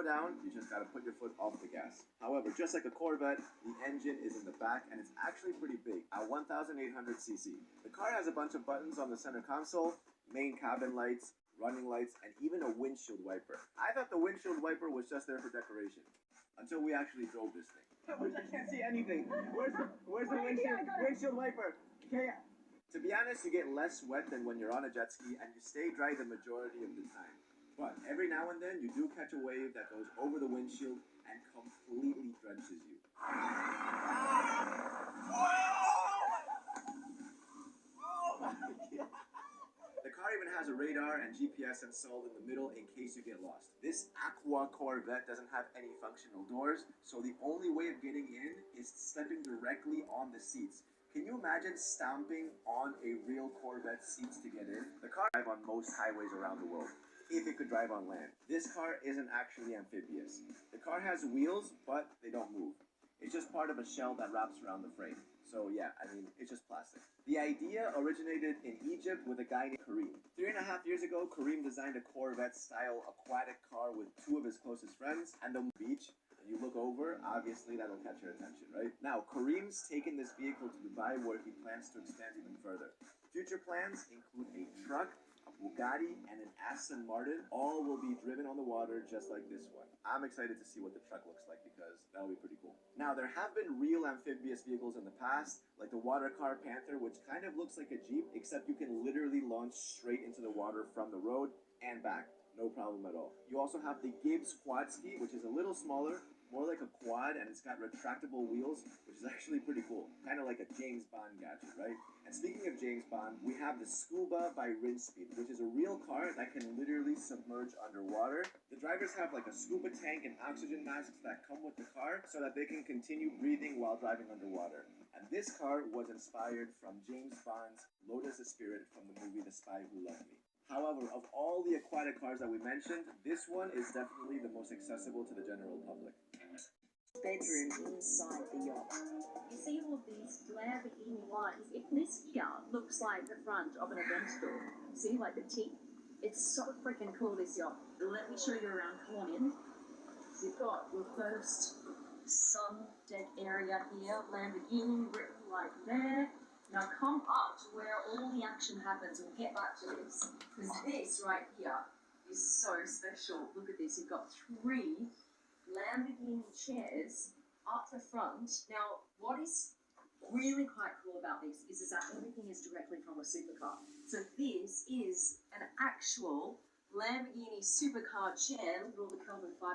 down, you just gotta put your foot off the gas. However, just like a Corvette, the engine is in the back and it's actually pretty big, at 1,800cc. The car has a bunch of buttons on the center console, main cabin lights, running lights, and even a windshield wiper. I thought the windshield wiper was just there for decoration, until we actually drove this thing. I can't see anything. Where's the windshield wiper? To be honest, you get less wet than when you're on a jet ski, and you stay dry the majority of the time. But every now and then, you do catch a wave that goes over the windshield and completely drenches you. The car even has a radar and GPS installed in the middle in case you get lost. This Aqua Corvette doesn't have any functional doors, so the only way of getting in is stepping directly on the seats. Can you imagine stomping on a real Corvette seats to get in? The car drives on most highways around the world, if it could drive on land. This car isn't actually amphibious. The car has wheels, but they don't move. It's just part of a shell that wraps around the frame. So yeah, I mean, it's just plastic. The idea originated in Egypt with a guy named Kareem. 3.5 years ago, Kareem designed a Corvette-style aquatic car with 2 of his closest friends, and the beach. You look over, obviously that'll catch your attention, right? Now, Kareem's taken this vehicle to Dubai where he plans to expand even further. Future plans include a truck, a Bugatti, and an Aston Martin. All will be driven on the water just like this one. I'm excited to see what the truck looks like because that'll be pretty cool. Now, there have been real amphibious vehicles in the past, like the water car Panther, which kind of looks like a Jeep, except you can literally launch straight into the water from the road and back. No problem at all. You also have the Gibbs Quad Ski, which is a little smaller, more like a quad, and it's got retractable wheels, which is actually pretty cool. Kind of like a James Bond gadget, right? And speaking of James Bond, we have the Scuba by Rinspeed, which is a real car that can literally submerge underwater. The drivers have like a scuba tank and oxygen masks that come with the car so that they can continue breathing while driving underwater. And this car was inspired from James Bond's Lotus Spirit from the movie The Spy Who Loved Me. However, of all the aquatic cars that we mentioned, this one is definitely the most accessible to the general public. Bedroom inside the yacht. You see all of these Lamborghini lines. If this here looks like the front of an event store, see, like the T, it's so freaking cool, this yacht. Let me show you around. Come on in. So you've got your first sun deck area here, Lamborghini written like there. Now come up to where all the action happens. We'll get back to this, because this right here is so special. Look at this. You've got 3 Lamborghini chairs up the front. Now, what is really quite cool about this is that everything is directly from a supercar. So this is an actual Lamborghini supercar chair. Look at all the carbon fiber.